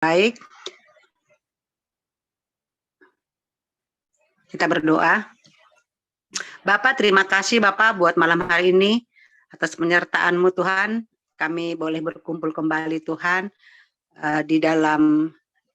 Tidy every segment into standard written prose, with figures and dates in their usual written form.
Baik, kita berdoa. Bapak, terima kasih Bapak buat malam hari ini atas penyertaan-Mu Tuhan. Kami boleh berkumpul kembali Tuhan di dalam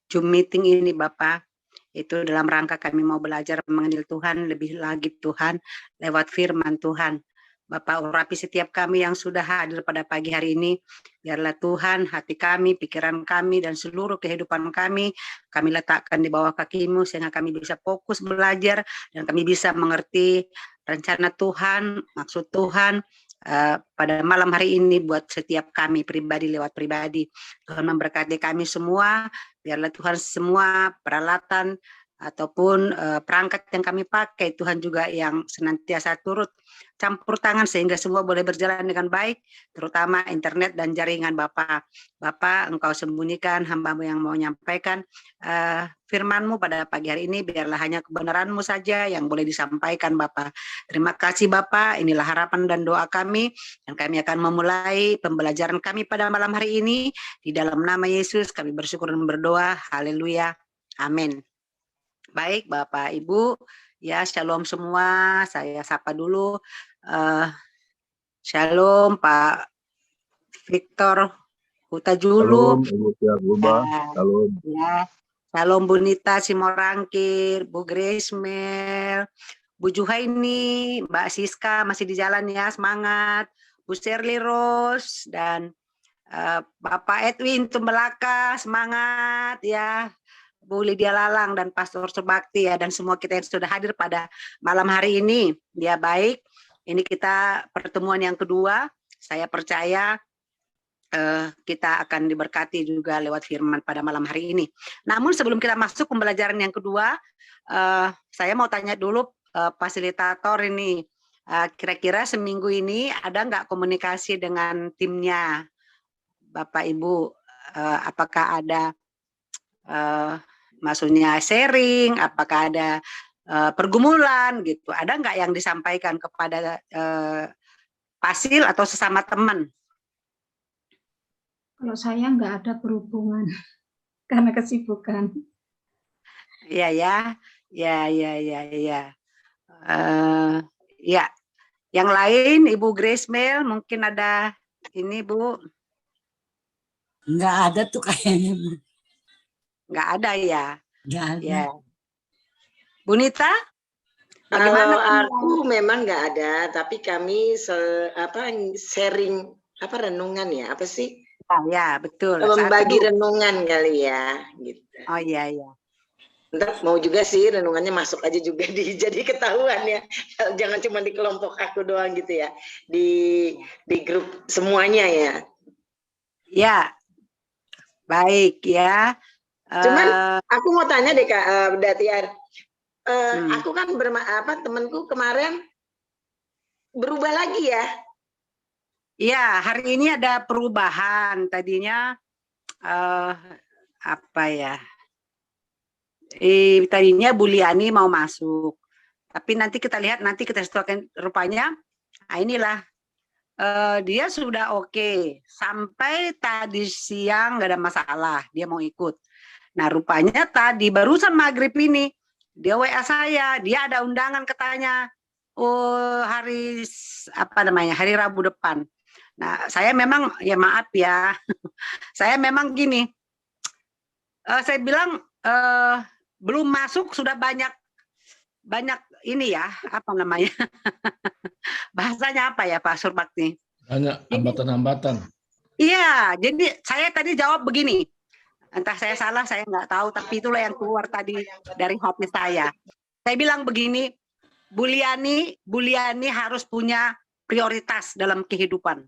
Zoom meeting ini Bapak. Itu dalam rangka kami mau belajar mengenal Tuhan lebih lagi Tuhan lewat firman Tuhan. Bapak urapi setiap kami yang sudah hadir pada pagi hari ini. Biarlah Tuhan hati kami, pikiran kami, dan seluruh kehidupan kami letakkan di bawah kaki-Mu sehingga kami bisa fokus belajar dan kami bisa mengerti rencana Tuhan, maksud Tuhan pada malam hari ini buat setiap kami pribadi lewat pribadi. Tuhan memberkati kami semua, biarlah Tuhan semua peralatan ataupun perangkat yang kami pakai, Tuhan juga yang senantiasa turut campur tangan sehingga semua boleh berjalan dengan baik, terutama internet dan jaringan Bapak. Bapak, Engkau sembunyikan hamba-Mu yang mau menyampaikan firman-Mu pada pagi hari ini, biarlah hanya kebenaran-Mu saja yang boleh disampaikan Bapak. Terima kasih Bapak, inilah harapan dan doa kami, dan kami akan memulai pembelajaran kami pada malam hari ini. Di dalam nama Yesus kami bersyukur dan berdoa, haleluya, amin. Baik Bapak Ibu, ya shalom semua, saya sapa dulu. Shalom Pak Victor Hutajulu. Shalom. Ya, shalom Bu Nita Simorangkir, Bu Grace Mel, Bu Juhaini, Mbak Siska masih di jalan ya, semangat. Bu Shirley Rose dan Bapak Edwin Tumbelaka, semangat ya. Bu Lydia Lalang dan Pastor Subakti ya, dan semua kita yang sudah hadir pada malam hari ini. Ya baik, ini kita pertemuan yang kedua. Saya percaya kita akan diberkati juga lewat firman pada malam hari ini. Namun sebelum kita masuk pembelajaran yang kedua, saya mau tanya dulu fasilitator ini, kira-kira seminggu ini ada nggak komunikasi dengan timnya Bapak Ibu? Apakah ada maksudnya sharing, apakah ada pergumulan gitu, ada nggak yang disampaikan kepada Pasil atau sesama teman? Kalau saya nggak ada berhubungan karena kesibukan. Iya ya, ya. Yang lain Ibu Grace Mel mungkin ada ini Bu? Nggak ada tuh kayaknya. Nggak ada ya? Nggak ada. Ya. Bu Nita? Kalau aku memang nggak ada, tapi kami sharing renungan ya, apa sih? Ya betul. Membagi renungan kali ya, gitu. Oh iya. Ntar mau juga sih renungannya masuk aja juga jadi ketahuan ya. Jangan cuma di kelompok aku doang gitu ya, di grup semuanya ya. Ya, baik ya. Cuman aku mau tanya deh Kak Datiar, aku kan temanku kemarin berubah lagi ya. Iya, hari ini ada perubahan. Tadinya tadinya Bu Liani mau masuk, tapi nanti kita lihat, nanti kita sesuaikan rupanya. Nah inilah dia sudah oke. Sampai tadi siang nggak ada masalah, dia mau ikut. Nah rupanya tadi barusan maghrib ini dia WA saya, dia ada undangan katanya. Hari Rabu depan. Nah, saya memang ya maaf ya, saya memang gini, saya bilang belum masuk sudah banyak ini ya, bahasanya apa ya Pak Surbakti? Banyak hambatan-hambatan. Iya, jadi saya tadi jawab begini, entah saya salah, saya nggak tahu, tapi itulah yang keluar tadi dari hati saya. Saya bilang begini, Bu Liani harus punya prioritas dalam kehidupan.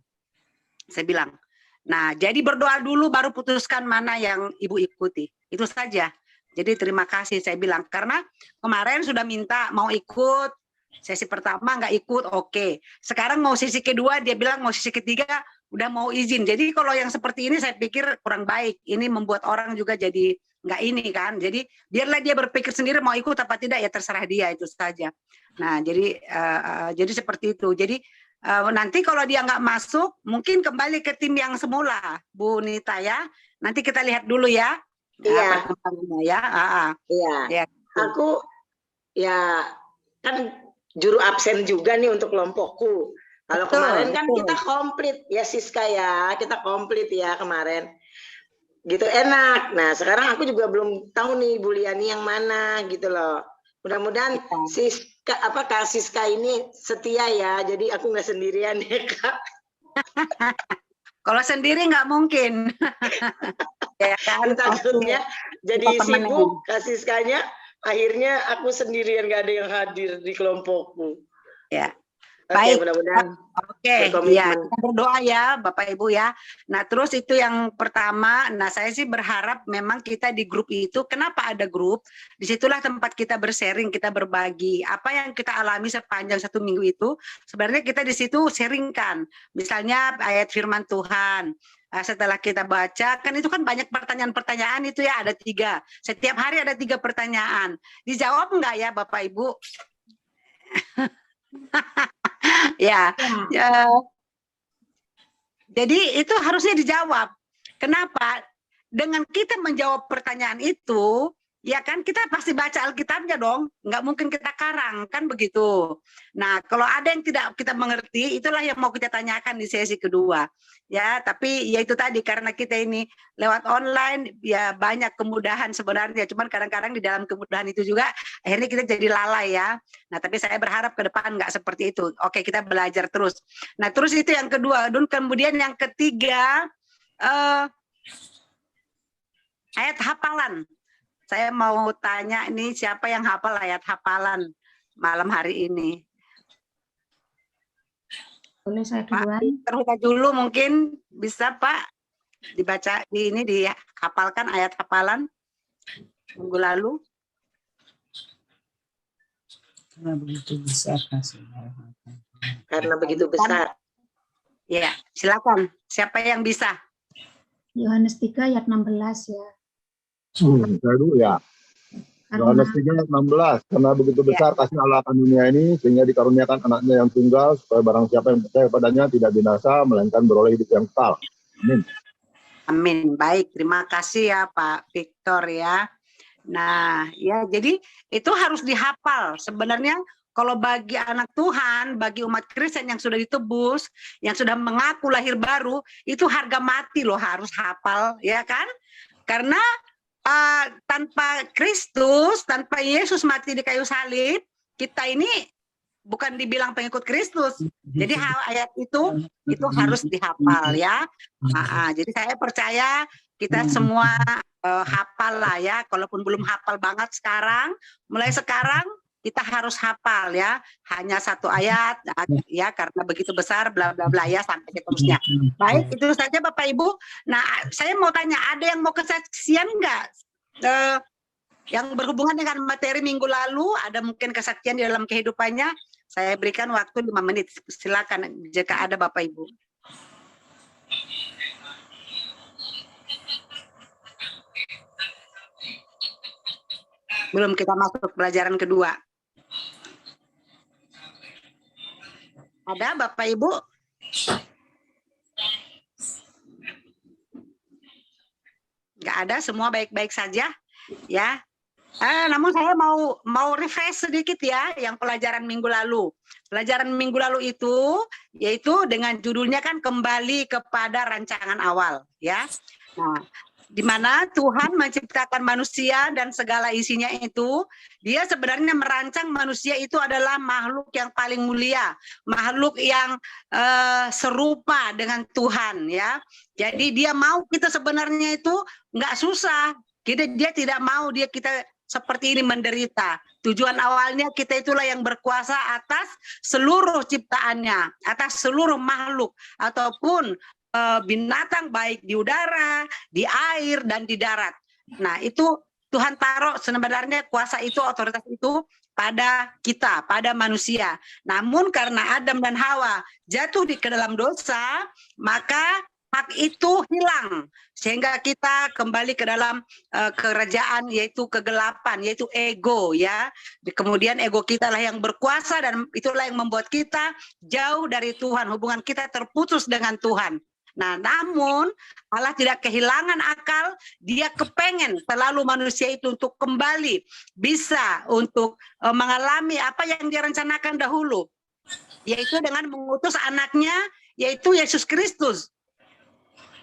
Saya bilang, nah jadi berdoa dulu baru putuskan mana yang Ibu ikuti. Itu saja. Jadi terima kasih saya bilang. Karena kemarin sudah minta mau ikut, sesi pertama nggak ikut, oke. Sekarang mau sesi kedua, dia bilang mau sesi ketiga, udah mau izin. Jadi kalau yang seperti ini saya pikir kurang baik. Ini membuat orang juga jadi nggak ini kan. Jadi biarlah dia berpikir sendiri mau ikut apa tidak, ya terserah dia, itu saja. Nah jadi seperti itu. Jadi nanti kalau dia nggak masuk, mungkin kembali ke tim yang semula, Bu Nita ya. Nanti kita lihat dulu ya. Iya. Perkembangannya ya. Iya. Ya. Aku ya kan juru absen juga nih untuk kelompokku. Kalau Betul, kemarin kan betul. kita komplit ya Siska ya, kita komplit ya kemarin. Gitu enak. Nah sekarang aku juga belum tahu nih Bu Liani yang mana gitu loh. Mudah-mudahan Kak Siska ini setia ya, jadi aku nggak sendirian ya Kak. Kalau sendiri nggak mungkin. Ya kan? Takutnya jadi kita temenin. sibuk Kak Siskanya, akhirnya aku sendirian nggak ada yang hadir di kelompokku. Ya. Oke, Baik. mudah-mudahan. Oke, berkomitmen. ya kita berdoa ya Bapak Ibu ya. Nah terus itu yang pertama, nah saya sih berharap memang kita di grup itu, kenapa ada grup? Disitulah tempat kita bersharing, kita berbagi. Apa yang kita alami sepanjang 1 minggu itu, sebenarnya kita di situ sharingkan. Misalnya ayat firman Tuhan. Setelah kita baca, kan itu kan banyak pertanyaan-pertanyaan itu ya, ada 3. Setiap hari ada 3 pertanyaan. Dijawab enggak ya Bapak Ibu? Ya. Jadi itu harusnya dijawab. Kenapa? Dengan kita menjawab pertanyaan itu, ya kan kita pasti baca Alkitabnya dong. Nggak mungkin kita karang, kan begitu. Nah, kalau ada yang tidak kita mengerti, itulah yang mau kita tanyakan di sesi kedua. Ya, tapi ya itu tadi karena kita ini lewat online, ya banyak kemudahan sebenarnya. Cuman kadang-kadang di dalam kemudahan itu juga akhirnya kita jadi lalai ya. Nah, tapi saya berharap ke depan nggak seperti itu. Oke, kita belajar terus. Nah, terus itu yang kedua. Dan kemudian yang ketiga, ayat hafalan. Saya mau tanya nih, siapa yang hafal ayat hafalan malam hari ini? Boleh saya Pak, duluan? terus dulu mungkin bisa Pak dibaca di ini, dihafalkan ayat hafalan minggu lalu. Karena begitu besar kasihnya. Karena begitu besar. Ya, silakan. Siapa yang bisa? Yohanes 3 ayat 16 ya. Saya dulu ya. Yohanes 3 ayat 16. Karena begitu besar kasih Allah akan dunia ini, sehingga dikaruniakan anaknya yang tunggal, supaya barang siapa yang percaya padanya tidak binasa, melainkan beroleh hidup yang kekal. Amin. Amin. Baik, terima kasih ya Pak Victor ya. Nah, ya jadi itu harus dihafal. Sebenarnya kalau bagi anak Tuhan, bagi umat Kristen yang sudah ditebus, yang sudah mengaku lahir baru, itu harga mati loh, harus hafal, ya kan? Karena tanpa Kristus, tanpa Yesus mati di kayu salib, kita ini bukan dibilang pengikut Kristus. Jadi ayat itu harus dihafal ya. Jadi saya percaya kita semua hafal lah ya. Kalaupun belum hafal banget sekarang, mulai sekarang kita harus hafal ya. Hanya 1 ayat ya, karena begitu besar bla bla bla ya, sampai seterusnya. Baik, itu saja Bapak Ibu. Nah, saya mau tanya, ada yang mau kesaksian nggak? Yang berhubungan dengan materi minggu lalu, ada mungkin kesaksian di dalam kehidupannya? Saya berikan waktu 5 menit. Silakan jika ada Bapak Ibu. Belum, kita masuk pelajaran kedua. Ada Bapak Ibu? Nggak ada, semua baik-baik saja ya. Namun saya mau refresh sedikit ya yang pelajaran minggu lalu. Pelajaran minggu lalu itu yaitu dengan judulnya kan kembali kepada rancangan awal ya. Nah, di mana Tuhan menciptakan manusia dan segala isinya itu, dia sebenarnya merancang manusia itu adalah makhluk yang paling mulia, makhluk yang serupa dengan Tuhan ya. Jadi dia mau kita sebenarnya itu nggak susah, dia tidak mau kita seperti ini menderita. Tujuan awalnya kita itulah yang berkuasa atas seluruh ciptaannya, atas seluruh makhluk ataupun binatang baik di udara, di air, dan di darat. Nah, itu Tuhan taruh sebenarnya kuasa itu, otoritas itu pada kita, pada manusia. Namun karena Adam dan Hawa jatuh ke dalam dosa, maka hak itu hilang. Sehingga kita kembali ke dalam kerajaan, yaitu kegelapan, yaitu ego ya. Kemudian ego kita lah yang berkuasa, dan itulah yang membuat kita jauh dari Tuhan. Hubungan kita terputus dengan Tuhan. Nah, namun Allah tidak kehilangan akal, dia kepengen selalu manusia itu untuk kembali bisa untuk mengalami apa yang dia rencanakan dahulu, yaitu dengan mengutus anaknya, yaitu Yesus Kristus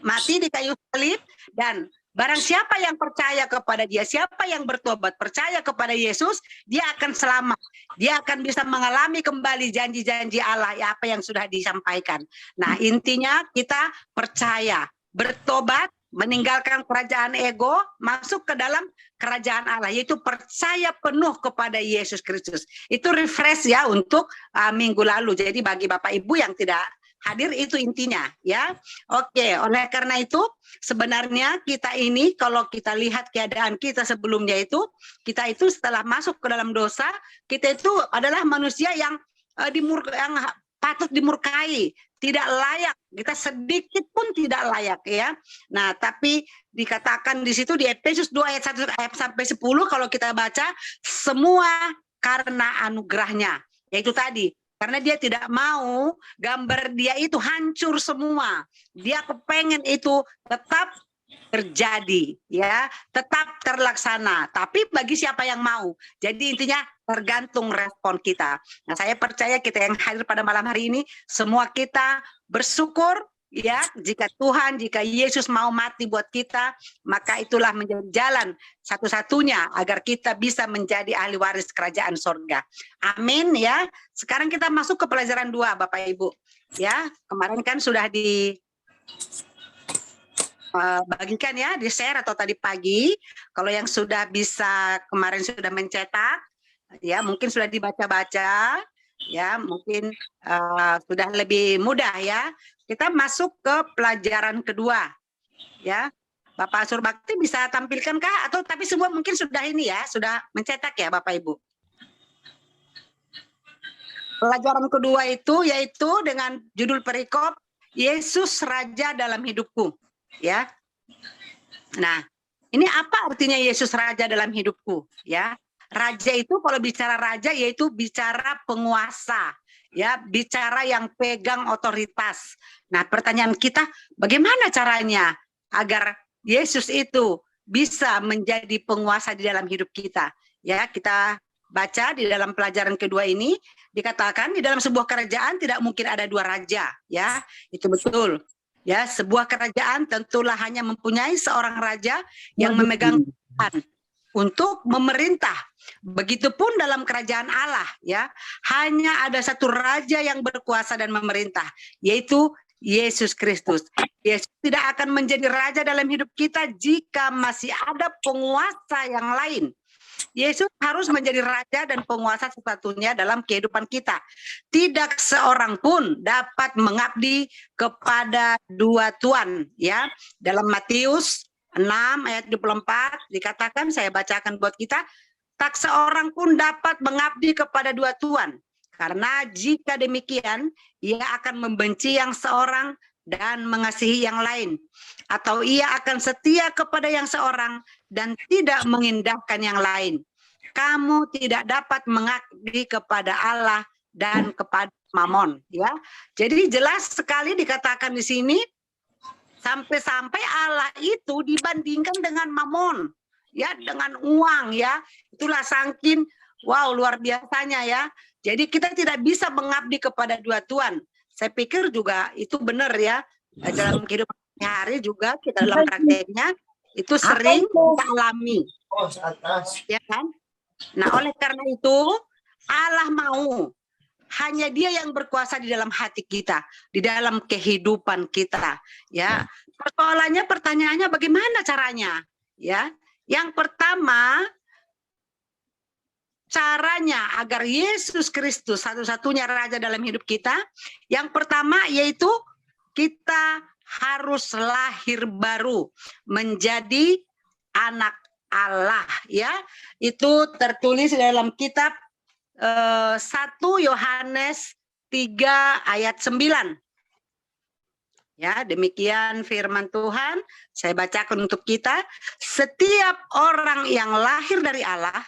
mati di kayu salib, dan barang siapa yang percaya kepada dia, siapa yang bertobat, percaya kepada Yesus, dia akan selamat. Dia akan bisa mengalami kembali janji-janji Allah, ya, apa yang sudah disampaikan. Nah, intinya kita percaya, bertobat, meninggalkan kerajaan ego, masuk ke dalam kerajaan Allah, yaitu percaya penuh kepada Yesus Kristus. Itu refresh ya untuk minggu lalu. Jadi bagi Bapak Ibu yang tidak hadir, itu intinya ya. Oke, oleh karena itu sebenarnya kita ini kalau kita lihat keadaan kita sebelumnya itu, kita itu setelah masuk ke dalam dosa, kita itu adalah manusia yang yang patut dimurkai, tidak layak, kita sedikit pun tidak layak ya. Nah, tapi dikatakan di situ di Efesus 2 ayat 1 sampai 10 kalau kita baca, semua karena anugerahnya, yaitu tadi karena dia tidak mau gambar dia itu hancur semua. Dia kepengen itu tetap terjadi, ya, tetap terlaksana. Tapi bagi siapa yang mau. Jadi intinya tergantung respon kita. Nah, saya percaya kita yang hadir pada malam hari ini, semua kita bersyukur, ya, jika Tuhan, jika Yesus mau mati buat kita, maka itulah menjadi jalan satu-satunya agar kita bisa menjadi ahli waris kerajaan sorga. Amin ya. Sekarang kita masuk ke pelajaran 2, Bapak Ibu. Ya, kemarin kan sudah bagikan ya, di share atau tadi pagi. Kalau yang sudah bisa kemarin sudah mencetak, ya mungkin sudah dibaca-baca, ya mungkin sudah lebih mudah ya. Kita masuk ke pelajaran kedua, ya. Bapak Surbakti bisa tampilkan kah? Atau tapi semua mungkin sudah ini ya, sudah mencetak ya Bapak Ibu. Pelajaran kedua itu yaitu dengan judul perikop Yesus Raja dalam hidupku, ya. Nah, ini apa artinya Yesus Raja dalam hidupku, ya? Raja itu kalau bicara raja yaitu bicara penguasa. Ya, bicara yang pegang otoritas. Nah, pertanyaan kita, bagaimana caranya agar Yesus itu bisa menjadi penguasa di dalam hidup kita? Ya, kita baca di dalam pelajaran kedua ini, dikatakan di dalam sebuah kerajaan tidak mungkin ada dua raja. Ya, itu betul. Ya, sebuah kerajaan tentulah hanya mempunyai seorang raja yang memegang Tuhan untuk memerintah. Begitupun dalam kerajaan Allah, ya, hanya ada satu raja yang berkuasa dan memerintah, yaitu Yesus Kristus. Yesus tidak akan menjadi raja dalam hidup kita jika masih ada penguasa yang lain. Yesus harus menjadi raja dan penguasa satu-satunya dalam kehidupan kita. Tidak seorang pun dapat mengabdi kepada dua tuan, ya. Dalam Matius 6 ayat 24 dikatakan, saya bacakan buat kita, tak seorang pun dapat mengabdi kepada dua tuan, karena jika demikian ia akan membenci yang seorang dan mengasihi yang lain, atau ia akan setia kepada yang seorang dan tidak mengindahkan yang lain. Kamu tidak dapat mengabdi kepada Allah dan kepada Mamon, ya. Jadi jelas sekali dikatakan di sini, sampai-sampai Allah itu dibandingkan dengan Mamon, ya, dengan uang, ya. Itulah saking wow luar biasanya ya. Jadi kita tidak bisa mengabdi kepada dua tuan. Saya pikir juga itu benar ya. Dalam kehidupan sehari juga kita dalam prakteknya itu sering kita alami. Ya kan? Nah, oleh karena itu Allah mau hanya Dia yang berkuasa di dalam hati kita, di dalam kehidupan kita, ya. Pertanyaannya bagaimana caranya, ya? Yang pertama, caranya agar Yesus Kristus satu-satunya raja dalam hidup kita, yang pertama yaitu kita harus lahir baru menjadi anak Allah, ya. Itu tertulis dalam kitab 1 Yohanes 3 ayat 9. Ya, demikian firman Tuhan. Saya bacakan untuk kita. Setiap orang yang lahir dari Allah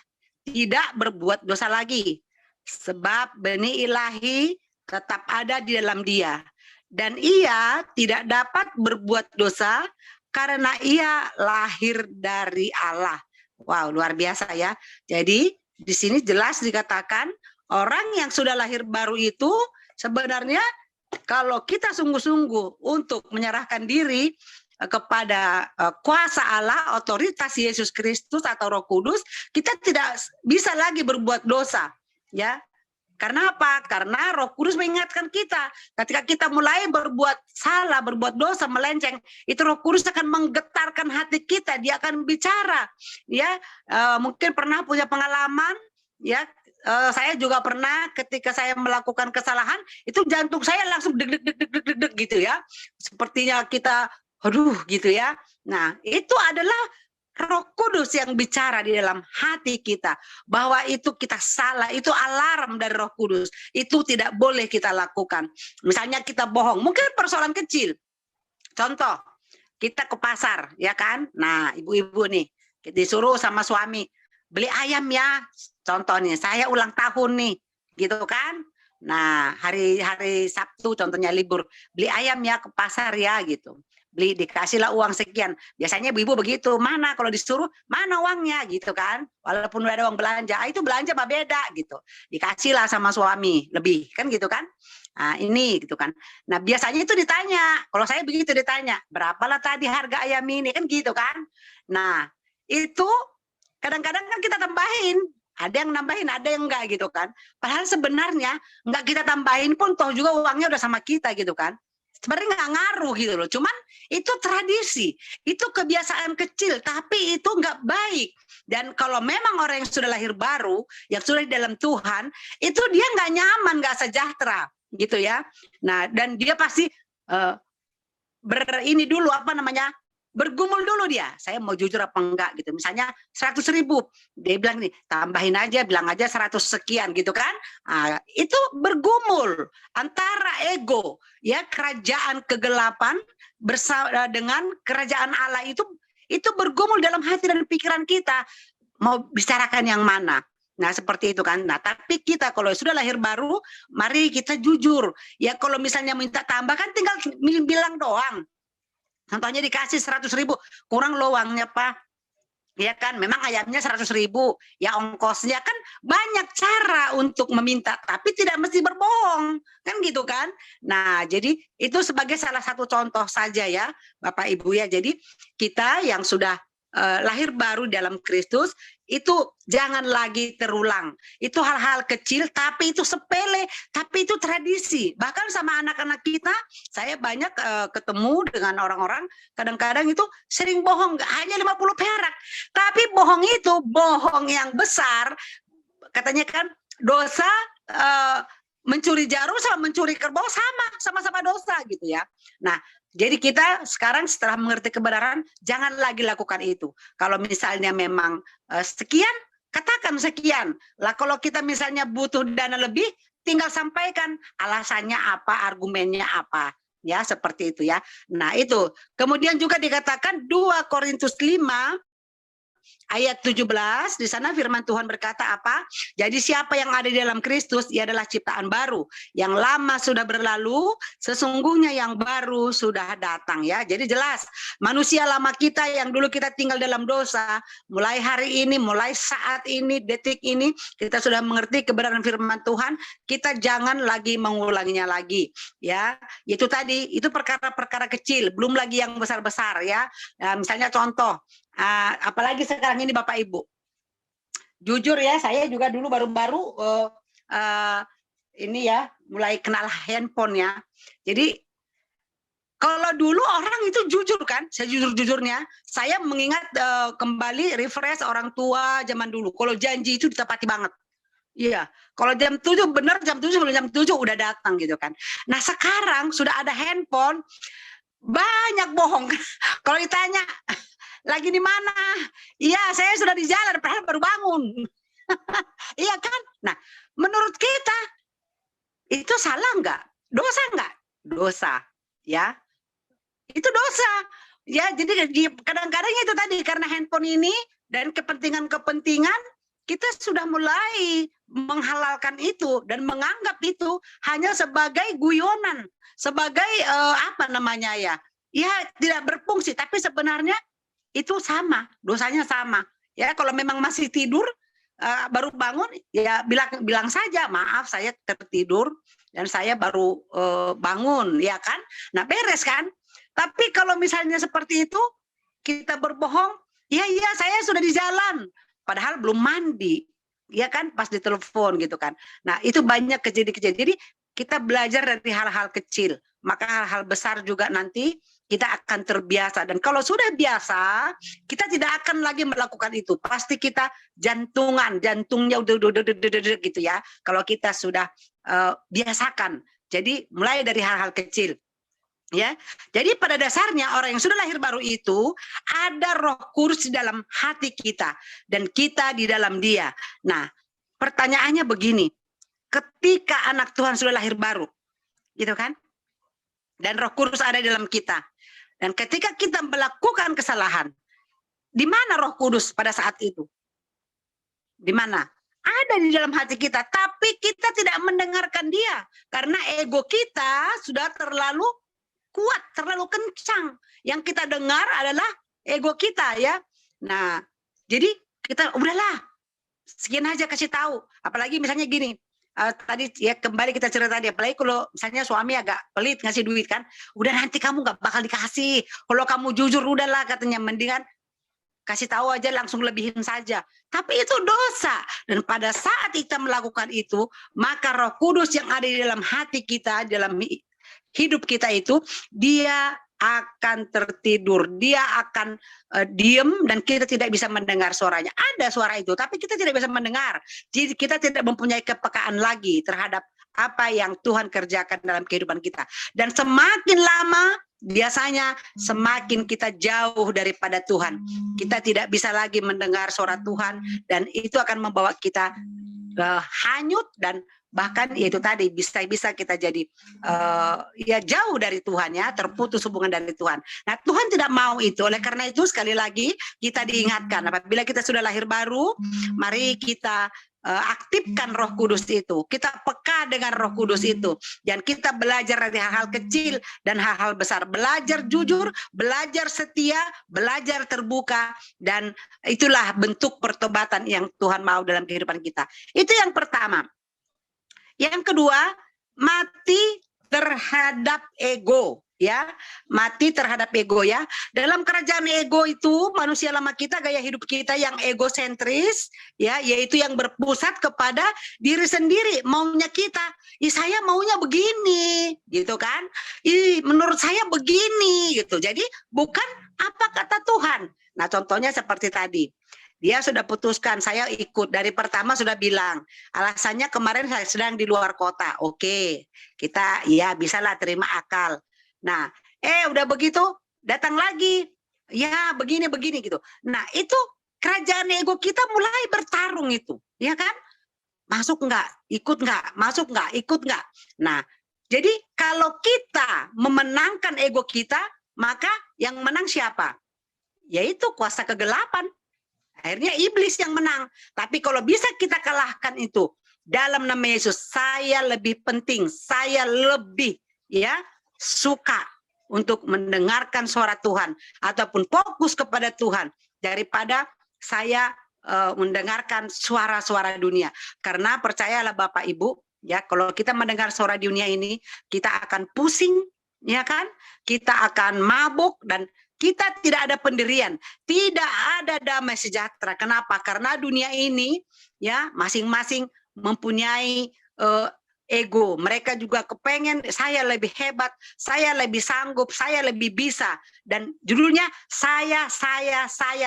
tidak berbuat dosa lagi, sebab benih ilahi tetap ada di dalam dia, dan ia tidak dapat berbuat dosa karena ia lahir dari Allah. Wow, luar biasa ya. Jadi di sini jelas dikatakan orang yang sudah lahir baru itu sebenarnya kalau kita sungguh-sungguh untuk menyerahkan diri kepada kuasa Allah, otoritas Yesus Kristus atau Roh Kudus, kita tidak bisa lagi berbuat dosa, ya. Karena apa? Karena Roh Kudus mengingatkan kita, ketika kita mulai berbuat salah, berbuat dosa, melenceng, itu Roh Kudus akan menggetarkan hati kita, dia akan bicara, ya. Mungkin pernah punya pengalaman, ya. Saya juga pernah ketika saya melakukan kesalahan, itu jantung saya langsung deg deg deg deg deg deg gitu ya. Sepertinya kita aduh gitu ya. Nah, itu adalah Roh Kudus yang bicara di dalam hati kita bahwa itu kita salah, itu alarm dari Roh Kudus. Itu tidak boleh kita lakukan. Misalnya kita bohong, mungkin persoalan kecil. Contoh, kita ke pasar, ya kan? Nah, ibu-ibu nih, disuruh sama suami, beli ayam ya. Contoh nih, saya ulang tahun nih, gitu kan? Nah, hari Sabtu contohnya libur, beli ayam ya ke pasar ya gitu. Beli, dikasihlah uang sekian. Biasanya ibu-ibu begitu, mana kalau disuruh, mana uangnya gitu kan. Walaupun udah ada uang belanja, itu belanja mah beda gitu. Dikasihlah sama suami, lebih kan gitu kan. Nah ini gitu kan. Nah biasanya itu ditanya, kalau saya begitu ditanya, berapalah tadi harga ayam ini kan gitu kan. Nah itu kadang-kadang kan kita tambahin. Ada yang nambahin, ada yang enggak gitu kan. Padahal sebenarnya enggak kita tambahin pun toh juga uangnya udah sama kita gitu kan. Sebenarnya nggak ngaruh gitu loh, cuman itu tradisi, itu kebiasaan kecil, tapi itu nggak baik. Dan kalau memang orang yang sudah lahir baru, yang sudah di dalam Tuhan, itu dia nggak nyaman, nggak sejahtera, gitu ya. Nah, dan dia pasti bergumul dulu dia, saya mau jujur apa enggak gitu. Misalnya 100.000, dia bilang nih, tambahin aja, bilang aja 100 sekian gitu kan. Nah, itu bergumul antara ego, ya kerajaan kegelapan bersama dengan kerajaan Allah itu bergumul dalam hati dan pikiran kita. Mau bicarakan yang mana? Nah seperti itu kan. Nah tapi kita kalau sudah lahir baru, mari kita jujur. Ya kalau misalnya minta tambah kan tinggal bilang doang. Contohnya dikasih 100.000, kurang lo uangnya Pak. Ya kan, memang ayamnya 100.000, ya ongkosnya kan banyak cara untuk meminta, tapi tidak mesti berbohong, kan gitu kan. Nah jadi itu sebagai salah satu contoh saja ya Bapak Ibu ya. Jadi kita yang sudah lahir baru dalam Kristus, itu jangan lagi terulang. Itu hal-hal kecil, tapi itu sepele, tapi itu tradisi. Bahkan sama anak-anak kita, saya banyak ketemu dengan orang-orang, kadang-kadang itu sering bohong, hanya 50 perak. Tapi bohong itu, bohong yang besar, katanya kan dosa, mencuri jarum sama mencuri kerbau sama-sama dosa gitu ya. Nah, jadi kita sekarang setelah mengerti kebenaran, jangan lagi lakukan itu. Kalau misalnya memang sekian, katakan sekian. Lah kalau kita misalnya butuh dana lebih, tinggal sampaikan alasannya apa, argumennya apa. Ya, seperti itu ya. Nah itu. Kemudian juga dikatakan 2 Korintus 5, ayat 17, di sana firman Tuhan berkata apa? Jadi siapa yang ada di dalam Kristus, ia adalah ciptaan baru. Yang lama sudah berlalu, sesungguhnya yang baru sudah datang ya. Jadi jelas, manusia lama kita yang dulu kita tinggal dalam dosa, mulai hari ini, mulai saat ini, detik ini, kita sudah mengerti kebenaran firman Tuhan, kita jangan lagi mengulanginya lagi. Ya, itu tadi, itu perkara-perkara kecil, belum lagi yang besar-besar ya. Nah, misalnya contoh, apalagi sekarang ini Bapak Ibu, jujur ya saya juga dulu baru-baru ini ya mulai kenal handphone ya. Jadi kalau dulu orang itu jujur kan, saya jujur-jujurnya saya mengingat kembali refresh orang tua zaman dulu. Kalau janji itu ditepati banget. Iya, kalau jam 7 benar, jam 7 sebelum jam 7 udah datang gitu kan. Nah sekarang sudah ada handphone, banyak bohong. Kalau ditanya lagi di mana? Iya, saya sudah di jalan, padahal baru bangun. Iya kan? Nah, menurut kita itu salah enggak? Dosa enggak? Dosa, ya. Itu dosa. Ya, jadi kadang-kadang itu tadi karena handphone ini dan kepentingan-kepentingan kita sudah mulai menghalalkan itu dan menganggap itu hanya sebagai guyonan, sebagai apa namanya ya tidak berfungsi, tapi sebenarnya itu sama, dosanya sama. Ya, kalau memang masih tidur baru bangun, ya bilang saja, maaf saya tertidur dan saya baru bangun, ya kan? Nah, beres kan? Tapi kalau misalnya seperti itu, kita berbohong, iya saya sudah di jalan, padahal belum mandi, ya kan? Pas ditelepon gitu kan. Nah, itu banyak kejadian-kejadian. Jadi kita belajar dari hal-hal kecil, maka hal-hal besar juga nanti kita akan terbiasa. Dan kalau sudah biasa, kita tidak akan lagi melakukan itu. Pasti kita jantungnya udah gitu ya. Kalau kita sudah biasakan. Jadi mulai dari hal-hal kecil. Ya, jadi pada dasarnya orang yang sudah lahir baru itu ada Roh Kudus di dalam hati kita dan kita di dalam Dia. Nah, pertanyaannya begini, ketika anak Tuhan sudah lahir baru, gitu kan? Dan Roh Kudus ada di dalam kita. Dan ketika kita melakukan kesalahan, di mana Roh Kudus pada saat itu? Di mana? Ada di dalam hati kita, tapi kita tidak mendengarkan Dia karena ego kita sudah terlalu kuat, terlalu kencang. Yang kita dengar adalah ego kita ya. Nah, jadi kita udahlah, sekian aja kasih tahu. Apalagi misalnya gini, tadi ya kembali kita cerita tadi, apalagi kalau misalnya suami agak pelit ngasih duit kan, udah nanti kamu nggak bakal dikasih. Kalau kamu jujur udahlah katanya, mendingan kasih tahu aja langsung lebihin saja. Tapi itu dosa. Dan pada saat kita melakukan itu, maka Roh Kudus yang ada di dalam hati kita, dalam hidup kita itu, dia akan tertidur, dia akan diem dan kita tidak bisa mendengar suaranya. Ada suara itu, tapi kita tidak bisa mendengar. Jadi kita tidak mempunyai kepekaan lagi terhadap apa yang Tuhan kerjakan dalam kehidupan kita. Dan semakin lama, biasanya semakin kita jauh daripada Tuhan. Kita tidak bisa lagi mendengar suara Tuhan dan itu akan membawa kita hanyut dan bahkan itu tadi bisa kita jadi ya jauh dari Tuhan ya, terputus hubungan dari Tuhan. Nah, Tuhan tidak mau itu. Oleh karena itu sekali lagi kita diingatkan apabila kita sudah lahir baru, mari kita aktifkan Roh Kudus itu. Kita peka dengan Roh Kudus itu dan kita belajar dari hal-hal kecil dan hal-hal besar. Belajar jujur, belajar setia, belajar terbuka, dan itulah bentuk pertobatan yang Tuhan mau dalam kehidupan kita. Itu yang pertama. Yang kedua, mati terhadap ego, ya, mati terhadap ego ya. Dalam kerajaan ego itu manusia lama kita, gaya hidup kita yang egosentris, ya, yaitu yang berpusat kepada diri sendiri, maunya kita. Saya maunya begini, gitu kan? Menurut saya begini, gitu. Jadi bukan apa kata Tuhan. Nah, contohnya seperti tadi. Dia sudah putuskan, saya ikut. Dari pertama sudah bilang, alasannya kemarin saya sedang di luar kota. Oke, kita ya bisalah terima akal. Nah, udah begitu, datang lagi. Ya, begini gitu. Nah, itu kerajaan ego kita mulai bertarung itu. Ya kan? Masuk nggak? Ikut nggak? Masuk nggak? Ikut nggak? Nah, jadi kalau kita memenangkan ego kita, maka yang menang siapa? Yaitu kuasa kegelapan. Akhirnya iblis yang menang. Tapi kalau bisa kita kalahkan itu dalam nama Yesus, saya lebih penting, saya lebih ya suka untuk mendengarkan suara Tuhan ataupun fokus kepada Tuhan daripada saya mendengarkan suara-suara dunia. Karena percayalah Bapak Ibu, ya, kalau kita mendengar suara dunia ini, kita akan pusing, ya kan? Kita akan mabuk dan kita tidak ada pendirian, tidak ada damai sejahtera. Kenapa? Karena dunia ini ya masing-masing mempunyai ego. Mereka juga kepengen saya lebih hebat, saya lebih sanggup, saya lebih bisa. Dan judulnya saya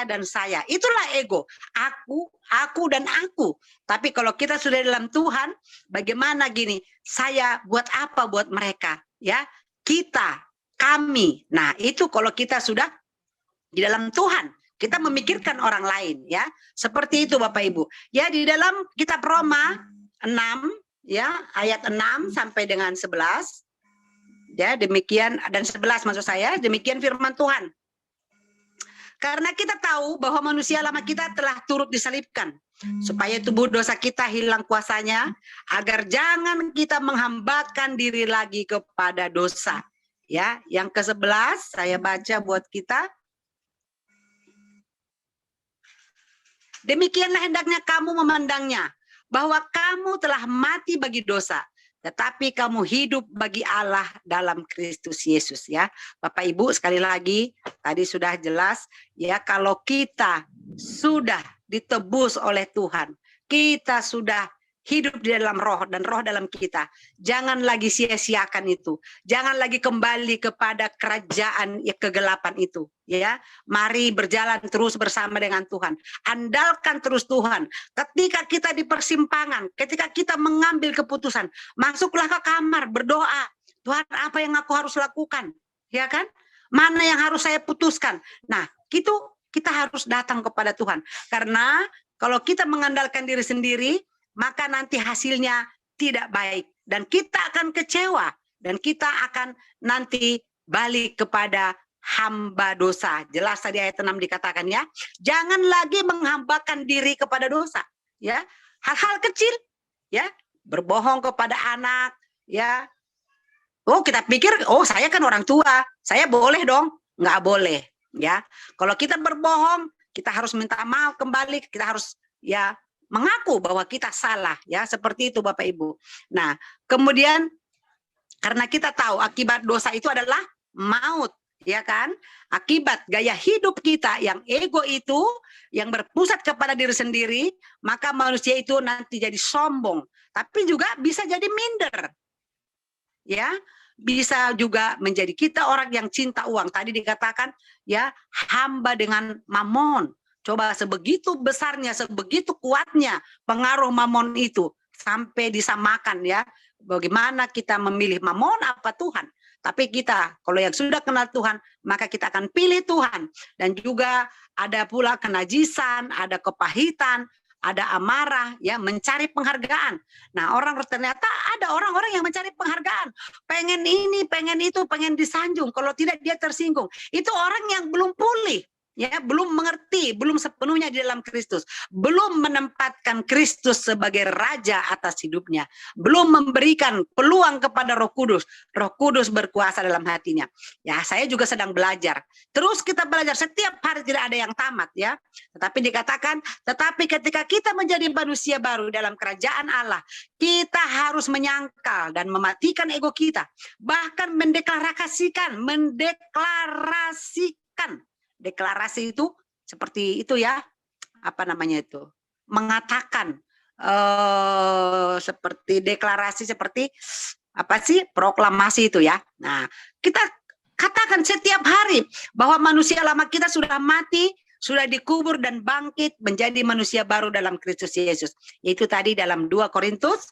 dan saya. Itulah ego. Aku dan aku. Tapi kalau kita sudah dalam Tuhan, bagaimana gini? Saya buat apa buat mereka? Ya, kita. Kami. Nah, itu kalau kita sudah di dalam Tuhan, kita memikirkan orang lain ya. Seperti itu Bapak Ibu. Ya, di dalam kitab Roma 6 ya, ayat 6 sampai dengan 11. Ya, demikian dan 11 maksud saya, demikian firman Tuhan. Karena kita tahu bahwa manusia lama kita telah turut disalibkan supaya tubuh dosa kita hilang kuasanya, agar jangan kita menghambakan diri lagi kepada dosa. Ya, yang ke-11 saya baca buat kita. Demikianlah hendaknya kamu memandangnya, bahwa kamu telah mati bagi dosa, tetapi kamu hidup bagi Allah dalam Kristus Yesus. Ya, Bapak Ibu, sekali lagi tadi sudah jelas ya, kalau kita sudah ditebus oleh Tuhan, kita sudah hidup di dalam roh dan roh dalam kita. Jangan lagi sia-siakan itu. Jangan lagi kembali kepada kerajaan kegelapan itu. Ya, mari berjalan terus bersama dengan Tuhan. Andalkan terus Tuhan. Ketika kita di persimpangan, ketika kita mengambil keputusan, masuklah ke kamar berdoa. Tuhan, apa yang aku harus lakukan? Ya kan? Mana yang harus saya putuskan? Nah, itu kita harus datang kepada Tuhan. Karena kalau kita mengandalkan diri sendiri, maka nanti hasilnya tidak baik. Dan kita akan kecewa. Dan kita akan nanti balik kepada hamba dosa. Jelas tadi ayat 6 dikatakan ya. Jangan lagi menghambakan diri kepada dosa. Ya, hal-hal kecil. Ya, berbohong kepada anak. Ya, oh kita pikir, oh saya kan orang tua. Saya boleh dong. Nggak boleh. Ya, kalau kita berbohong, kita harus minta maaf kembali. Kita harus ya mengaku bahwa kita salah, ya, seperti itu Bapak Ibu. Nah, kemudian karena kita tahu akibat dosa itu adalah maut, ya kan? Akibat gaya hidup kita yang ego itu, yang berpusat kepada diri sendiri, maka manusia itu nanti jadi sombong, tapi juga bisa jadi minder. Ya, bisa juga menjadi kita orang yang cinta uang. Tadi dikatakan ya, hamba dengan mamon. Coba sebegitu besarnya, sebegitu kuatnya pengaruh mamon itu sampai disamakan ya. Bagaimana kita memilih mamon apa Tuhan? Tapi kita kalau yang sudah kenal Tuhan, maka kita akan pilih Tuhan. Dan juga ada pula kenajisan, ada kepahitan, ada amarah ya, mencari penghargaan. Nah, ternyata ada orang-orang yang mencari penghargaan. Pengen ini, pengen itu, pengen disanjung. Kalau tidak dia tersinggung. Itu orang yang belum pulih. Ya, belum mengerti, belum sepenuhnya di dalam Kristus, belum menempatkan Kristus sebagai raja atas hidupnya, belum memberikan peluang kepada Roh Kudus. Roh Kudus berkuasa dalam hatinya. Ya, saya juga sedang belajar. Terus kita belajar, setiap hari tidak ada yang tamat ya. Tetapi dikatakan, tetapi ketika kita menjadi manusia baru dalam kerajaan Allah, kita harus menyangkal dan mematikan ego kita, bahkan mendeklarasikan. Deklarasi itu seperti itu ya, apa namanya itu, mengatakan seperti deklarasi, seperti apa sih, proklamasi itu ya. Nah, kita katakan setiap hari bahwa manusia lama kita sudah mati, sudah dikubur dan bangkit menjadi manusia baru dalam Kristus Yesus. Yaitu tadi dalam 2 Korintus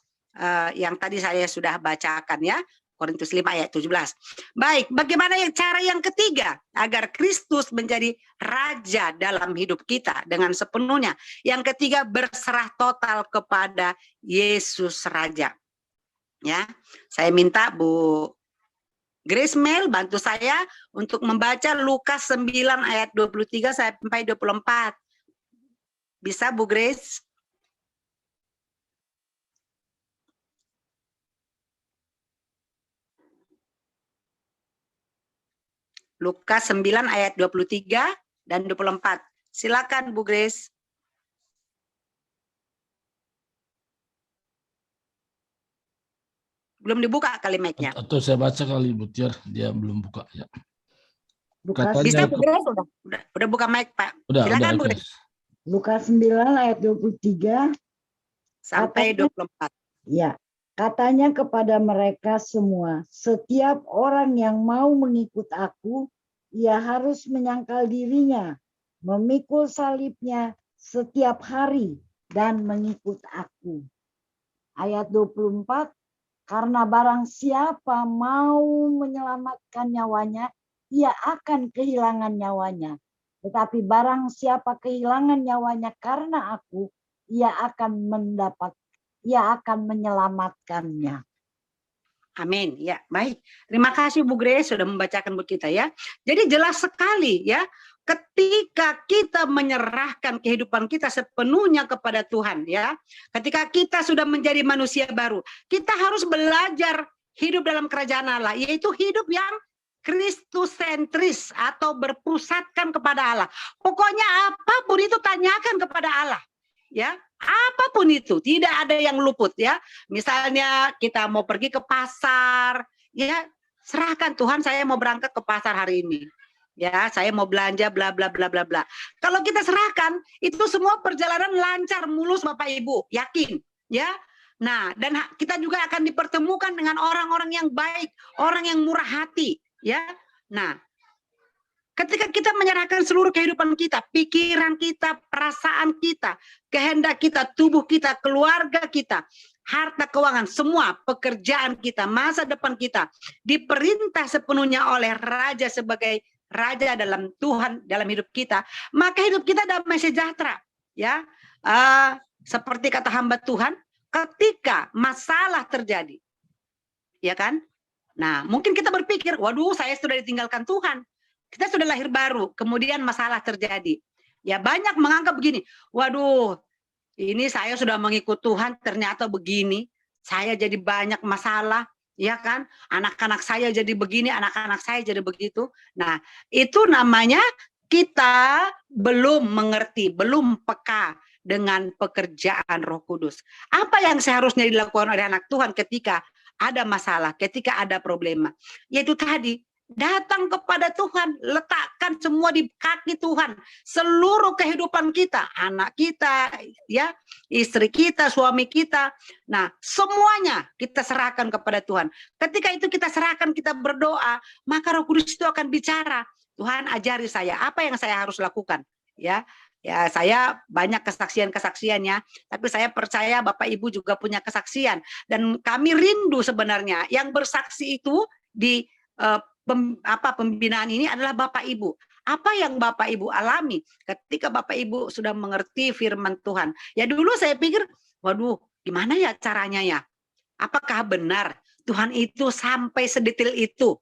yang tadi saya sudah bacakan ya. Korintus 5 ayat 17. Baik, bagaimana cara yang ketiga agar Kristus menjadi raja dalam hidup kita dengan sepenuhnya? Yang ketiga, berserah total kepada Yesus Raja. Ya, saya minta Bu Grace Mel bantu saya untuk membaca Lukas 9 ayat 23 sampai 24. Bisa Bu Grace? Lukas 9 ayat 23 dan 24. Silakan Bu Grace. Belum dibuka kali mic-nya. Atau saya baca kali Bu Tiar, dia belum buka ya. Lukas, Bisa Bu Grace? Udah buka mic Pak. Silakan Bu Grace. Lukas 9 ayat 23 sampai 24. Ya. Katanya kepada mereka semua, setiap orang yang mau mengikut aku, ia harus menyangkal dirinya, memikul salibnya setiap hari, dan mengikut aku. Ayat 24, karena barang siapa mau menyelamatkan nyawanya, ia akan kehilangan nyawanya. Tetapi barang siapa kehilangan nyawanya karena aku, ia akan menyelamatkannya. Amin. Ya, baik. Terima kasih Bu Grace sudah membacakan buat kita ya. Jadi jelas sekali ya ketika kita menyerahkan kehidupan kita sepenuhnya kepada Tuhan, ya. Ketika kita sudah menjadi manusia baru, kita harus belajar hidup dalam kerajaan Allah, yaitu hidup yang Kristusentris atau berpusatkan kepada Allah. Pokoknya apapun itu tanyakan kepada Allah, ya. Apapun itu, tidak ada yang luput, ya. Misalnya kita mau pergi ke pasar, ya, serahkan, Tuhan, saya mau berangkat ke pasar hari ini. Ya, saya mau belanja bla bla bla bla bla. Kalau kita serahkan, itu semua perjalanan lancar, mulus, Bapak Ibu, yakin, ya. Nah, dan kita juga akan dipertemukan dengan orang-orang yang baik, orang yang murah hati, ya. Nah, ketika kita menyerahkan seluruh kehidupan kita, pikiran kita, perasaan kita, kehendak kita, tubuh kita, keluarga kita, harta keuangan, semua pekerjaan kita, masa depan kita diperintah sepenuhnya oleh Raja sebagai Raja dalam Tuhan, dalam hidup kita, maka hidup kita damai sejahtera, ya. Seperti kata hamba Tuhan, ketika masalah terjadi, ya kan? Nah, mungkin kita berpikir, waduh, saya sudah ditinggalkan Tuhan, kita sudah lahir baru, kemudian masalah terjadi. Ya, banyak menganggap begini, waduh, ini saya sudah mengikut Tuhan, ternyata begini, saya jadi banyak masalah. Ya kan, anak-anak saya jadi begini, anak-anak saya jadi begitu. Nah, itu namanya kita belum mengerti, belum peka dengan pekerjaan Roh Kudus. Apa yang seharusnya dilakukan oleh anak Tuhan ketika ada masalah, ketika ada problema? Yaitu tadi, datang kepada Tuhan, letakkan semua di kaki Tuhan, seluruh kehidupan kita, anak kita, ya, istri kita, suami kita. Nah, semuanya kita serahkan kepada Tuhan. Ketika itu kita serahkan, kita berdoa, maka Roh Kudus itu akan bicara. Tuhan, ajari saya apa yang saya harus lakukan, ya. Ya, saya banyak kesaksian-kesaksiannya, tapi saya percaya Bapak Ibu juga punya kesaksian, dan kami rindu sebenarnya yang bersaksi itu di pembinaan ini adalah Bapak Ibu. Apa yang Bapak Ibu alami ketika Bapak Ibu sudah mengerti firman Tuhan? Ya, dulu saya pikir, waduh, gimana ya caranya ya? Apakah benar Tuhan itu sampai sedetail itu?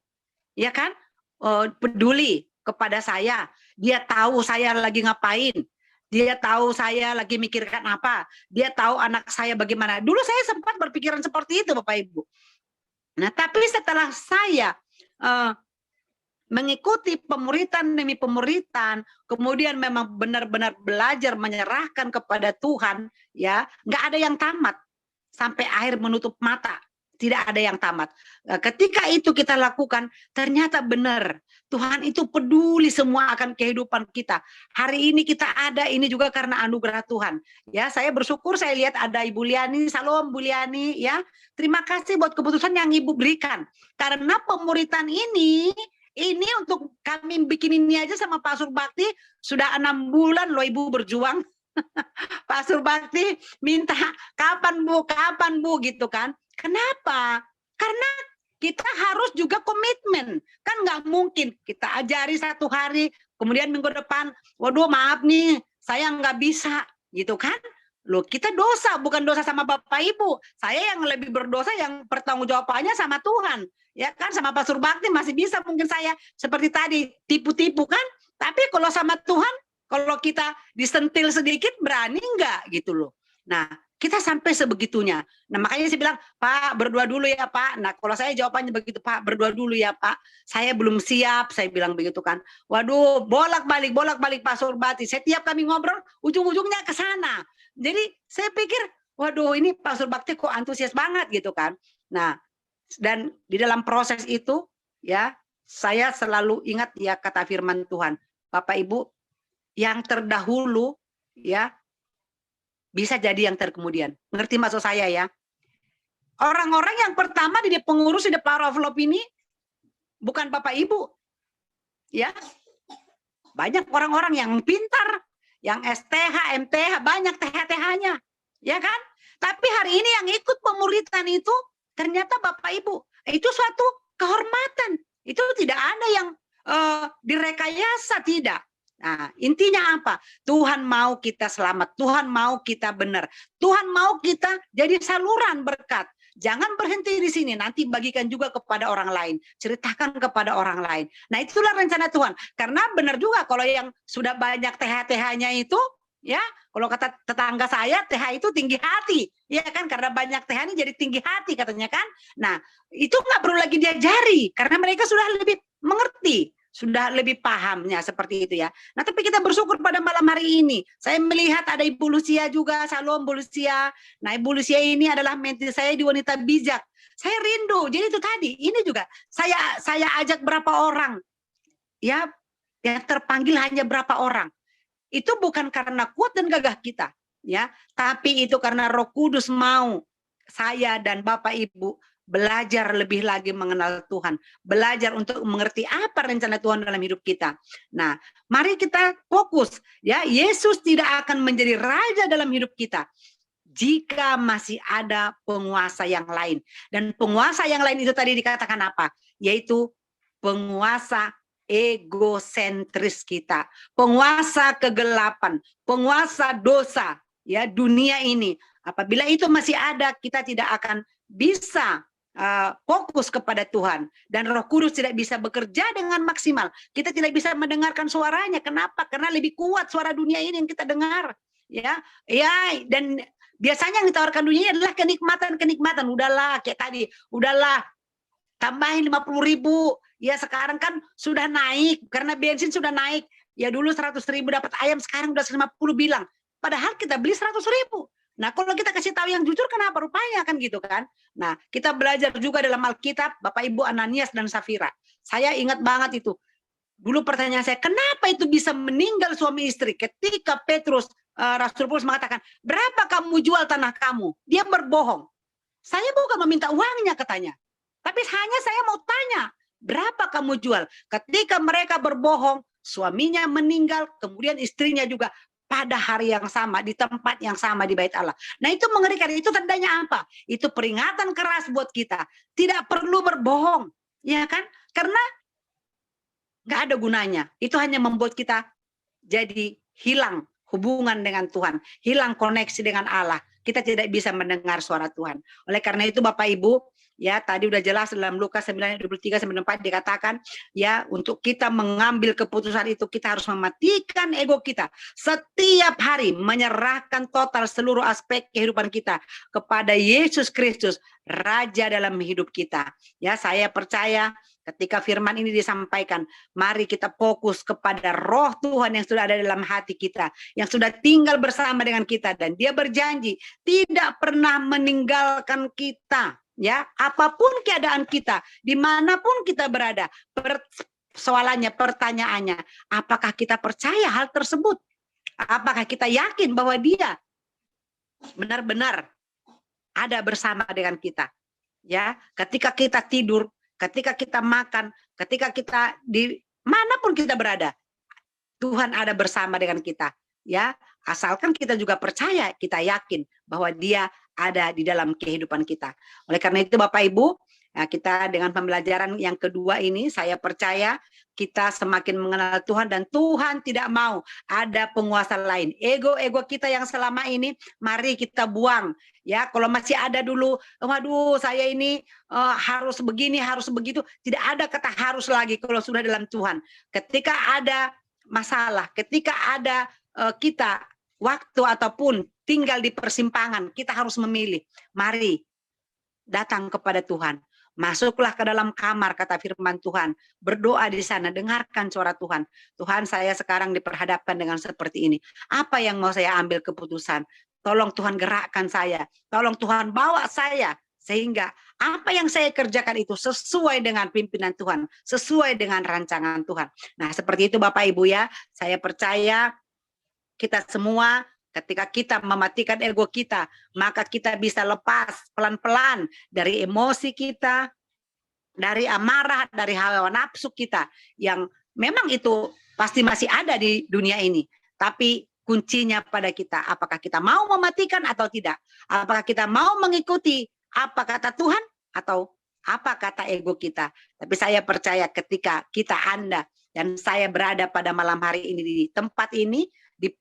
Ya kan? Peduli kepada saya. Dia tahu saya lagi ngapain. Dia tahu saya lagi mikirkan apa. Dia tahu anak saya bagaimana. Dulu saya sempat berpikiran seperti itu, Bapak Ibu. Nah, tapi setelah saya mengikuti pemuritan demi pemuritan, kemudian memang benar-benar belajar menyerahkan kepada Tuhan, ya, nggak ada yang tamat sampai akhir menutup mata, tidak ada yang tamat. Ketika itu kita lakukan, ternyata benar Tuhan itu peduli semua akan kehidupan kita. Hari ini kita ada ini juga karena anugerah Tuhan. Ya, saya bersyukur saya lihat ada Ibu Liani, salam Bu Liani, ya. Terima kasih buat keputusan yang Ibu berikan. Karena pemuritan ini untuk kami bikin ini aja sama Pak Surbakti sudah 6 bulan loh Ibu berjuang. Pak Surbakti minta kapan Bu gitu kan. Kenapa? Karena kita harus juga komitmen. Kan nggak mungkin kita ajari 1 hari, kemudian minggu depan, waduh maaf nih, saya nggak bisa, gitu kan? Loh, kita dosa, bukan dosa sama Bapak Ibu. Saya yang lebih berdosa, yang pertanggungjawabannya sama Tuhan. Ya kan, sama Pak Surbakti masih bisa mungkin saya seperti tadi, tipu-tipu kan? Tapi kalau sama Tuhan, kalau kita disentil sedikit, berani nggak gitu loh. Nah, kita sampai sebegitunya. Nah, makanya saya bilang, Pak, berdoa dulu ya Pak. Nah, kalau saya jawabannya begitu, Pak, berdoa dulu ya Pak. Saya belum siap, saya bilang begitu kan. Waduh, bolak-balik Pak Surbakti. Setiap kami ngobrol, ujung-ujungnya ke sana. Jadi saya pikir, waduh ini Pak Surbakti kok antusias banget gitu kan. Nah, dan di dalam proses itu, ya, saya selalu ingat ya kata firman Tuhan. Bapak Ibu, yang terdahulu, ya, bisa jadi yang terkemudian. Ngerti maksud saya ya? Orang-orang yang pertama di pengurus di The Power of Love ini bukan Bapak Ibu. Ya. Banyak orang-orang yang pintar, yang STH, MTH, banyak TH-TH-nya. Ya kan? Tapi hari ini yang ikut pemuritan itu ternyata Bapak Ibu. Itu suatu kehormatan. Itu tidak ada yang direkayasa, tidak. Nah, intinya apa? Tuhan mau kita selamat, Tuhan mau kita benar, Tuhan mau kita jadi saluran berkat. Jangan berhenti di sini, nanti bagikan juga kepada orang lain, ceritakan kepada orang lain. Nah, itulah rencana Tuhan. Karena benar juga kalau yang sudah banyak TH-TH-nya itu, ya, kalau kata tetangga saya, TH itu tinggi hati, ya kan? Karena banyak TH ini jadi tinggi hati katanya kan. Nah, itu nggak perlu lagi diajari, karena mereka sudah lebih mengerti, sudah lebih pahamnya seperti itu ya. Nah, tapi kita bersyukur pada malam hari ini. Saya melihat ada Ibu Lucia juga, Salam Bu Lucia. Nah, Ibu Lucia ini adalah mentor saya di Wanita Bijak. Saya rindu. Jadi itu tadi, ini juga saya ajak berapa orang, ya, yang terpanggil hanya berapa orang. Itu bukan karena kuat dan gagah kita, ya, tapi itu karena Roh Kudus mau saya dan Bapak Ibu belajar lebih lagi mengenal Tuhan, belajar untuk mengerti apa rencana Tuhan dalam hidup kita. Nah, mari kita fokus, ya. Yesus tidak akan menjadi raja dalam hidup kita jika masih ada penguasa yang lain. Dan penguasa yang lain itu tadi dikatakan apa? Yaitu penguasa egosentris kita, penguasa kegelapan, penguasa dosa, ya, dunia ini. Apabila itu masih ada, kita tidak akan bisa fokus kepada Tuhan, dan Roh Kudus tidak bisa bekerja dengan maksimal. Kita tidak bisa mendengarkan suaranya. Kenapa? Karena lebih kuat suara dunia ini yang kita dengar, ya. Dan biasanya yang ditawarkan dunia adalah kenikmatan. Udahlah, kayak tadi, udahlah tambahin 50.000. Ya, sekarang kan sudah naik karena bensin sudah naik. Ya, dulu 100.000 dapat ayam, sekarang udah 50 bilang. Padahal kita beli 100.000. Nah, kalau kita kasih tahu yang jujur, kenapa rupanya kan gitu kan? Nah, kita belajar juga dalam Alkitab, Bapak Ibu Ananias dan Safira. Saya ingat banget itu. Dulu pertanyaan saya, kenapa itu bisa meninggal suami istri? Ketika Petrus, Rasul Paulus mengatakan, berapa kamu jual tanah kamu? Dia berbohong. Saya bukan meminta uangnya katanya. Tapi hanya saya mau tanya, berapa kamu jual? Ketika mereka berbohong, suaminya meninggal, kemudian istrinya juga pada hari yang sama, di tempat yang sama di Bait Allah. Nah, itu mengerikan. Itu tandanya apa? Itu peringatan keras buat kita. Tidak perlu berbohong, ya kan? Karena nggak ada gunanya. Itu hanya membuat kita jadi hilang hubungan dengan Tuhan, hilang koneksi dengan Allah. Kita tidak bisa mendengar suara Tuhan. Oleh karena itu, Bapak Ibu, ya, tadi udah jelas dalam Lukas 9:23-24 dikatakan, ya, untuk kita mengambil keputusan itu kita harus mematikan ego kita. Setiap hari menyerahkan total seluruh aspek kehidupan kita kepada Yesus Kristus, Raja dalam hidup kita. Ya, saya percaya ketika firman ini disampaikan, mari kita fokus kepada Roh Tuhan yang sudah ada dalam hati kita, yang sudah tinggal bersama dengan kita, dan Dia berjanji tidak pernah meninggalkan kita. Ya, apapun keadaan kita, dimanapun kita berada, soalannya, pertanyaannya, apakah kita percaya hal tersebut? Apakah kita yakin bahwa Dia benar-benar ada bersama dengan kita? Ya, ketika kita tidur, ketika kita makan, ketika kita di manapun kita berada, Tuhan ada bersama dengan kita. Ya, asalkan kita juga percaya, kita yakin bahwa Dia ada di dalam kehidupan kita. Oleh karena itu, Bapak Ibu, kita dengan pembelajaran yang kedua ini, saya percaya kita semakin mengenal Tuhan, dan Tuhan tidak mau ada penguasa lain. Ego-ego kita yang selama ini, mari kita buang. Ya, kalau masih ada dulu, waduh, saya ini harus begini, harus begitu. Tidak ada kata harus lagi kalau sudah dalam Tuhan. Ketika ada masalah, ketika ada kita waktu ataupun tinggal di persimpangan, kita harus memilih. Mari datang kepada Tuhan. Masuklah ke dalam kamar, kata firman Tuhan. Berdoa di sana, dengarkan suara Tuhan. Tuhan, saya sekarang diperhadapkan dengan seperti ini. Apa yang mau saya ambil keputusan? Tolong Tuhan gerakkan saya. Tolong Tuhan bawa saya. Sehingga apa yang saya kerjakan itu sesuai dengan pimpinan Tuhan. Sesuai dengan rancangan Tuhan. Nah, seperti itu Bapak Ibu ya. Saya percaya kita semua, ketika kita mematikan ego kita, maka kita bisa lepas pelan-pelan dari emosi kita, dari amarah, dari hawa nafsu kita, yang memang itu pasti masih ada di dunia ini. Tapi kuncinya pada kita, apakah kita mau mematikan atau tidak? Apakah kita mau mengikuti apa kata Tuhan atau apa kata ego kita? Tapi saya percaya ketika kita, Anda, dan saya berada pada malam hari ini di tempat ini, di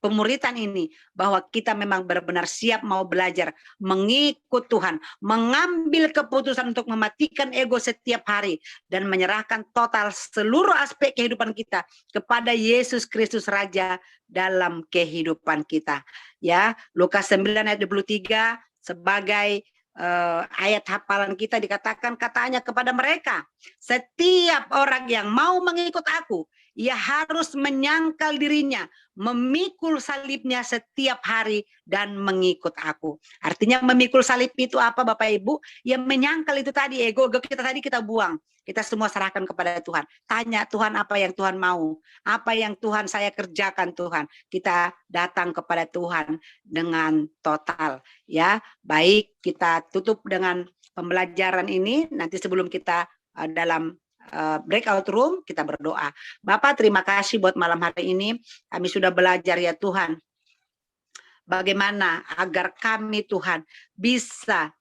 pemuritan ini, bahwa kita memang benar-benar siap mau belajar mengikut Tuhan, mengambil keputusan untuk mematikan ego setiap hari dan menyerahkan total seluruh aspek kehidupan kita kepada Yesus Kristus Raja dalam kehidupan kita. Ya, Lukas 9 ayat 23 sebagai ayat hafalan kita dikatakan, katanya kepada mereka, setiap orang yang mau mengikut aku, ia harus menyangkal dirinya, memikul salibnya setiap hari dan mengikut aku. Artinya memikul salib itu apa Bapak Ibu? Ya menyangkal itu tadi, ego kita tadi kita buang. Kita semua serahkan kepada Tuhan. Tanya Tuhan apa yang Tuhan mau. Apa yang Tuhan saya kerjakan Tuhan. Kita datang kepada Tuhan dengan total. Ya, baik, kita tutup dengan pembelajaran ini. Nanti sebelum kita dalam breakout room, kita berdoa. Bapak, terima kasih buat malam hari ini. Kami sudah belajar ya Tuhan, bagaimana agar kami Tuhan bisa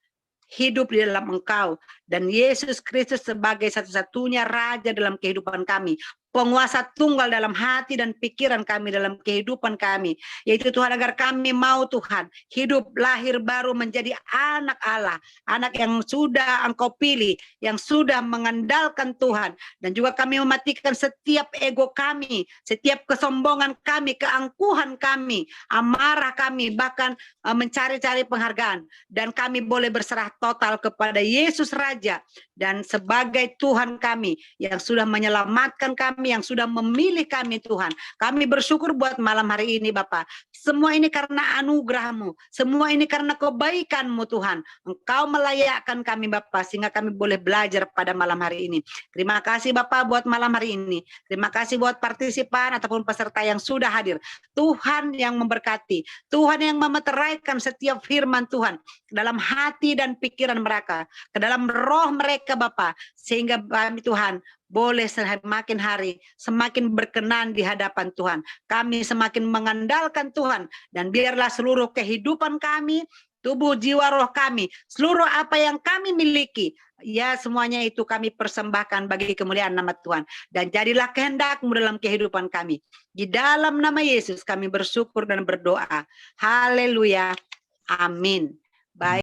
hidup di dalam Engkau dan Yesus Kristus sebagai satu-satunya Raja dalam kehidupan kami, penguasa tunggal dalam hati dan pikiran kami dalam kehidupan kami, yaitu Tuhan agar kami mau Tuhan hidup lahir baru menjadi anak Allah, anak yang sudah Engkau pilih, yang sudah mengandalkan Tuhan, dan juga kami mematikan setiap ego kami, setiap kesombongan kami, keangkuhan kami, amarah kami, bahkan mencari-cari penghargaan, dan kami boleh berserah total kepada Yesus Raja dan sebagai Tuhan kami yang sudah menyelamatkan kami, yang sudah memilih kami Tuhan. Kami bersyukur buat malam hari ini Bapak. Semua ini karena anugerah-Mu, semua ini karena kebaikan-Mu Tuhan. Engkau melayakkan kami Bapak sehingga kami boleh belajar pada malam hari ini. Terima kasih Bapak buat malam hari ini. Terima kasih buat partisipan ataupun peserta yang sudah hadir. Tuhan yang memberkati, Tuhan yang memeteraikan setiap firman Tuhan ke dalam hati dan pikiran mereka, ke dalam roh mereka Bapak, sehingga kami Tuhan boleh semakin hari semakin berkenan di hadapan Tuhan. Kami semakin mengandalkan Tuhan, dan biarlah seluruh kehidupan kami, tubuh, jiwa, roh kami, seluruh apa yang kami miliki, ya semuanya itu kami persembahkan bagi kemuliaan nama Tuhan. Dan jadilah kehendak-Mu dalam kehidupan kami. Di dalam nama Yesus kami bersyukur dan berdoa. Haleluya. Amin. Baik.